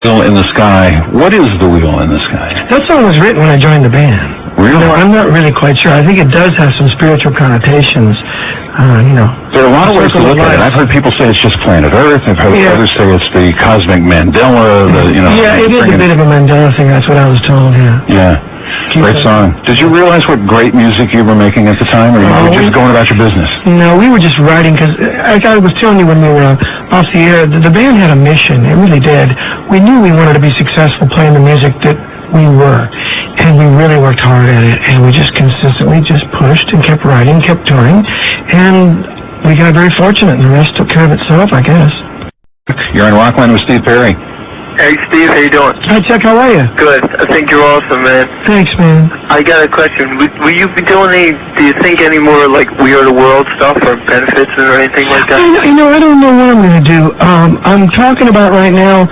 Wheel in the Sky. What is The Wheel in the Sky? That song was written when I joined the band. Really? No, I'm not really quite sure. I think it does have some spiritual connotations, There are a lot of ways to look at it. I've heard people say it's just planet Earth. I've heard others say it's the cosmic Mandela. Yeah, it is a bit of a Mandela thing. That's what I was told, yeah. Yeah. Great song. Did you realize what great music you were making at the time, or you were just going about your business? No, we were just writing, because like I was telling you when we were off the air, the band had a mission. It really did. We knew we wanted to be successful playing the music that we were, and we really worked hard at it, and we just consistently just pushed and kept writing, kept touring, and we got very fortunate, and the rest took care of itself, I guess. You're in Rockline with Steve Perry. Hey Steve, how you doing? Hi Chuck, how are you? Good. I think you're awesome, man. Thanks, man. I got a question. Will you be doing do you think any more like We Are the World stuff or benefits or anything like that? I don't know what I'm going to do. I'm talking about right now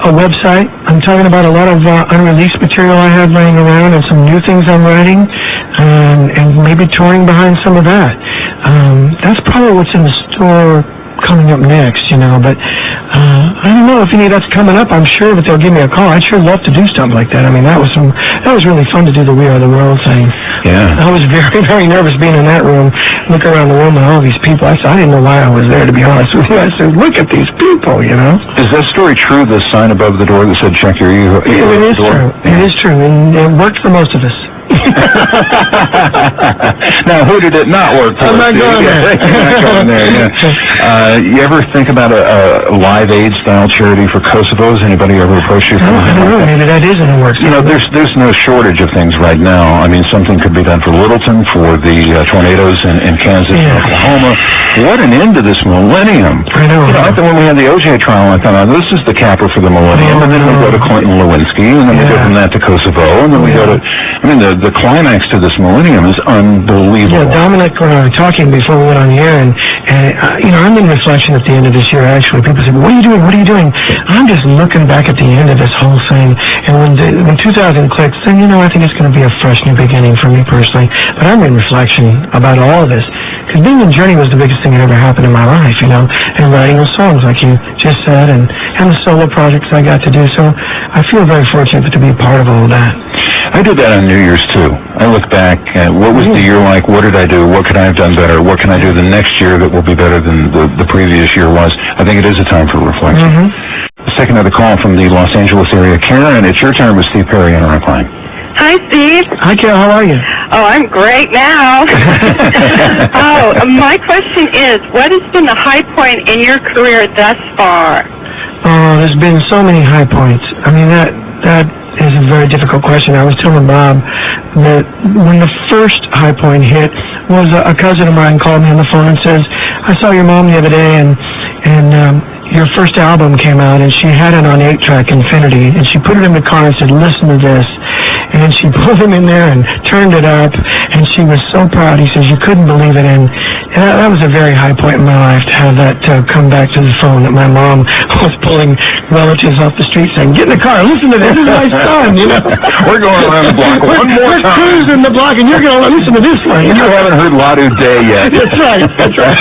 a website. I'm talking about a lot of unreleased material I have laying around and some new things I'm writing, and maybe touring behind some of that. That's probably what's in the store coming up next, but I don't know if any of that's coming up. I'm sure that they'll give me a call. I'd sure love to do something like that. I mean, that was really fun to do the We Are the World thing. Yeah. I was very, very nervous being in that room, looking around the room and all these people. I didn't know why I was there, to be honest with you. I said, look at these people, Is that story true, the sign above the door that said, check your ego? It is true. It is true, and it worked for most of us. Now, who did it not work for? I'm not going there. You're not going there, yeah. You ever think about a Live Aid style charity for Kosovo? Has anybody ever approached you? I don't know. Maybe that is in the works. There's no shortage of things right now. I mean, something could be done for Littleton, for the tornadoes in Kansas and Oklahoma. What an end to this millennium. I know. I thought when we had the OJ trial, I thought, this is the capper for the millennium, and then we go to Clinton Lewinsky, and then we go from that to Kosovo, and then we go to, the climax to this millennium is unbelievable. Yeah, Dominic and I were talking before we went on the air, and I'm in reflection at the end of this year, actually. People say, what are you doing? What are you doing? I'm just looking back at the end of this whole thing, and when 2000 clicks, then, I think it's going to be a fresh new beginning for me personally. But I'm in reflection about all of this, because being in Journey was the biggest thing that ever happened in my life, and writing those songs, like you just said, and the solo projects I got to do. So I feel very fortunate to be a part of all of that. I did that on New Year's, too. I look back at what was the year like, what did I do, what could I have done better, what can I do the next year that will be better than the previous year was. I think it is a time for reflection. Let's take another call from the Los Angeles area. Karen, it's your turn with Steve Perry on Rockline. Hi, Steve. Hi, Karen. How are you? Oh, I'm great now. My question is, what has been the high point in your career thus far? Oh, there's been so many high points. I mean, that is a very difficult question. I was telling Bob that when the first high point hit was a cousin of mine called me on the phone and says, I saw your mom the other day, and your first album came out, and she had it on 8-track Infinity, and she put it in the car and said, listen to this. And she pulled him in there and turned it up, and she was so proud. He says, you couldn't believe it. And that was a very high point in my life, to have that come back to the phone, that my mom was pulling relatives off the street saying, get in the car, listen to this, this is my son, We're going around the block one more time. We're cruising the block, and you're going to listen to this one. You haven't heard Ladu Day yet. That's right, that's right.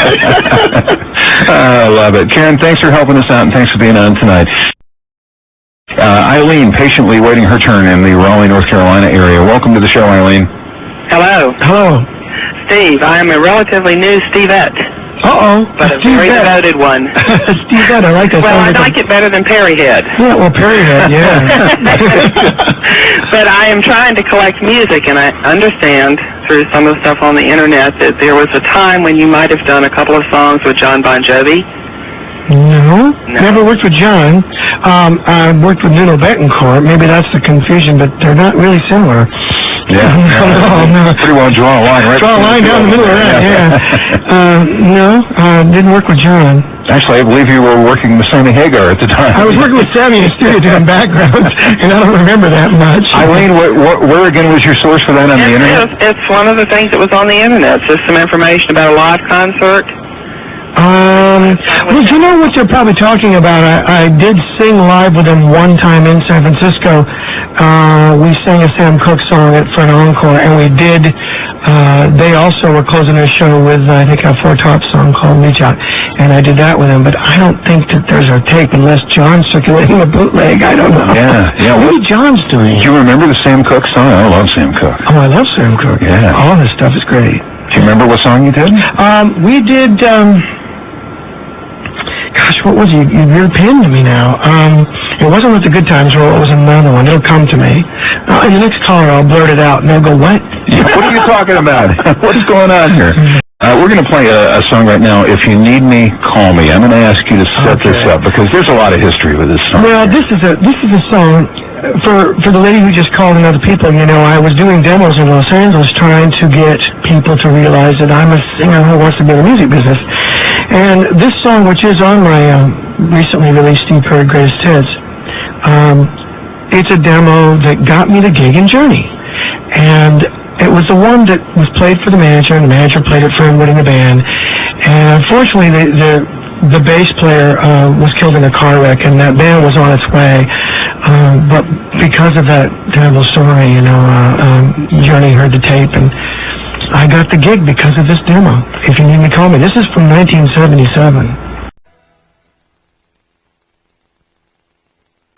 I love it. Karen, thanks for helping us out, and thanks for being on tonight. Eileen, patiently waiting her turn in the Raleigh, North Carolina area. Welcome to the show, Eileen. Hello. Hello. Steve, I am a relatively new Stevette. Uh-oh. But a very devoted one. Stevette, I like that. Well, I like it better than Perryhead. Yeah, well, Perryhead, yeah. But I am trying to collect music, and I understand through some of the stuff on the internet that there was a time when you might have done a couple of songs with John Bon Jovi. No, never worked with John. I worked with Nuno Betancourt. Maybe that's the confusion, but they're not really similar. Yeah. No. Pretty well draw a line, right? Draw a line down the middle of that, No, didn't work with John. Actually, I believe you were working with Sammy Hagar at the time. I was working with Sammy in the studio doing backgrounds, and I don't remember that much. Eileen, where again was your source for that on the internet? It's one of the things that was on the internet. Just some information about a live concert. Well, you know what you're probably talking about? I did sing live with them one time in San Francisco. We sang a Sam Cooke song for an encore, and we did. They also were closing their show with, I think, a Four Tops song called Reach Out, and I did that with them. But I don't think that there's a tape unless John's circulating a bootleg. I don't know. Yeah. What John's doing? Do you remember the Sam Cooke song? I love Sam Cooke. Oh, I love Sam Cooke. Yeah. All his stuff is great. Do you remember what song you did? We did, gosh, what was it? You really pinned me now. It wasn't with the Good Times roll, it was another one. It'll come to me. In the next caller, I'll blurt it out, and they'll go, what? What are you talking about? What's going on here? We're going to play a song right now, If You Need Me, Call Me. I'm going to ask you to set this up, because there's a lot of history with this song. Well, this is a song, for the lady who just called and other people, you know, I was doing demos in Los Angeles trying to get people to realize that I'm a singer who wants to be in the music business. And this song, which is on my recently released Steve Perry Greatest Hits, it's a demo that got me the gig in Journey. And it was the one that was played for the manager, and the manager played it for everybody in the band. And unfortunately, the bass player was killed in a car wreck, and that band was on its way. But because of that terrible story, you know, Journey heard the tape, and I got the gig because of this demo. If You Need Me, Call Me. This is from 1977.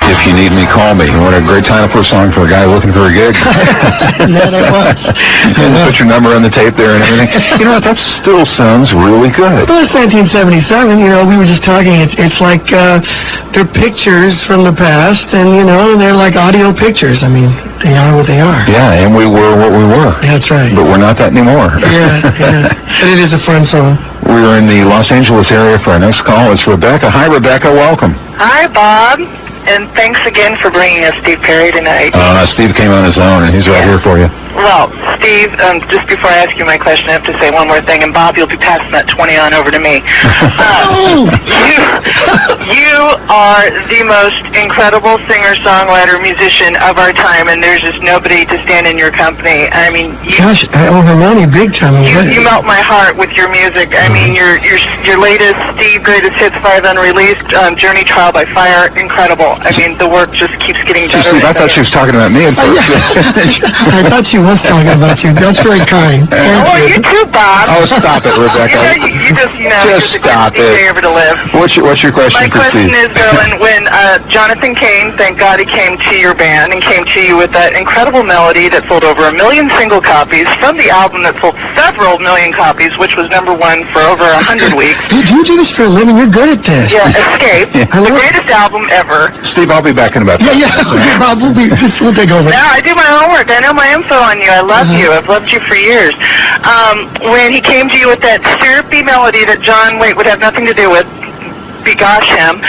If You Need Me, Call Me. What a great title for a song for a guy looking for a gig. Yeah, that was. And put your number on the tape there and everything. You know what? That still sounds really good. Well, it's 1977. You know, we were just talking. It's like they're pictures from the past, and you know, they're like audio pictures. I mean, they are what they are. Yeah, and we were what we were. That's right. But we're not that anymore. Yeah. But it is a fun song. We're in the Los Angeles area for our next call. It's Rebecca. Hi, Rebecca. Welcome. Hi, Bob. And thanks again for bringing us Steve Perry tonight. Steve came on his own, and he's right here for you. Well, Steve, just before I ask you my question, I have to say one more thing. And Bob, you'll be passing that 20 on over to me. You are the most incredible singer-songwriter, musician of our time, and there's just nobody to stand in your company. I mean, Gosh, I owe her money big time. you melt my heart with your music. I mean, your latest Steve Greatest Hits 5 Unreleased, Journey Trial by Fire, incredible. I mean, the work just keeps getting better. Steve, I thought she was talking about me at first. I thought she was talking about you. That's very kind. Oh, you too, Bob. Oh, stop it, Rebecca. You just Just stop it's a it. ever to live. What's your question My for question Steve? is, though, when Jonathan Cain, thank God he came to your band and came to you with that incredible melody that sold over 1 million single copies from the album that sold several million copies, which was #1 for over 100 weeks. Dude, you do this for a living. You're good at this. Yeah, Escape, the greatest album ever. Steve, I'll be back in about 5 minutes. Okay, Bob, we'll take over. Now, I do my homework. I know my info on you. I love you. I've loved you for years. When he came to you with that syrupy melody that John Waite would have nothing to do with, begosh him,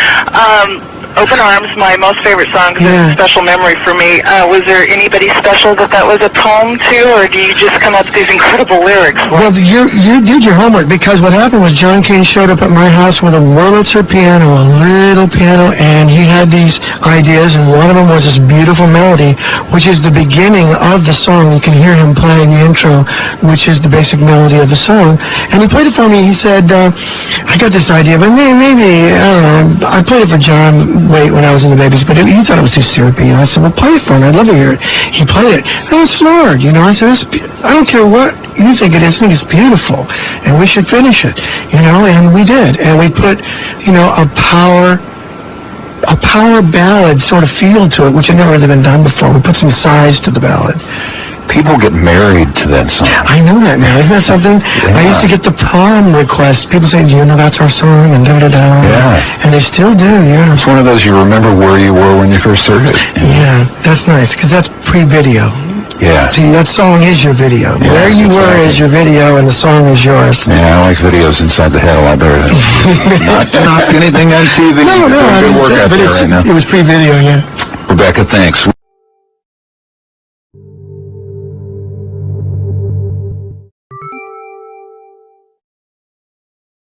Open Arms, my most favorite song, because it's a special memory for me. Was there anybody special that was a poem to, or do you just come up with these incredible lyrics? Well, you did your homework, because what happened was John Cain showed up at my house with a Wurlitzer piano, a little piano, and he had these ideas, and one of them was this beautiful melody, which is the beginning of the song. You can hear him playing the intro, which is the basic melody of the song. And he played it for me. He said, I got this idea, but maybe, I don't know, I played it for John Waite when I was in the Babies, but he thought it was too syrupy. And I said, well, play it for me. I'd love to hear it. He played it. And it's floored, you know. I said, I don't care what you think it is. I think it's beautiful, and we should finish it, you know. And we did. And we put, you know, a power ballad sort of feel to it, which had never really been done before. We put some size to the ballad. People get married to that song. I know that now. Isn't that something? Yeah. I used to get the prom requests. People say, do you know that's our song? And da-da-da. Yeah. And they still do, yeah. It's one of those you remember where you were when you first heard it. Yeah, that's nice, because that's pre-video. Yeah. See, that song is your video. Yes, Where you were exactly. is your video, and the song is yours. Yeah, I like videos inside the head a lot better than not anything on TV. No, You're doing good work out but there right now. it was pre-video, yeah. Rebecca, thanks.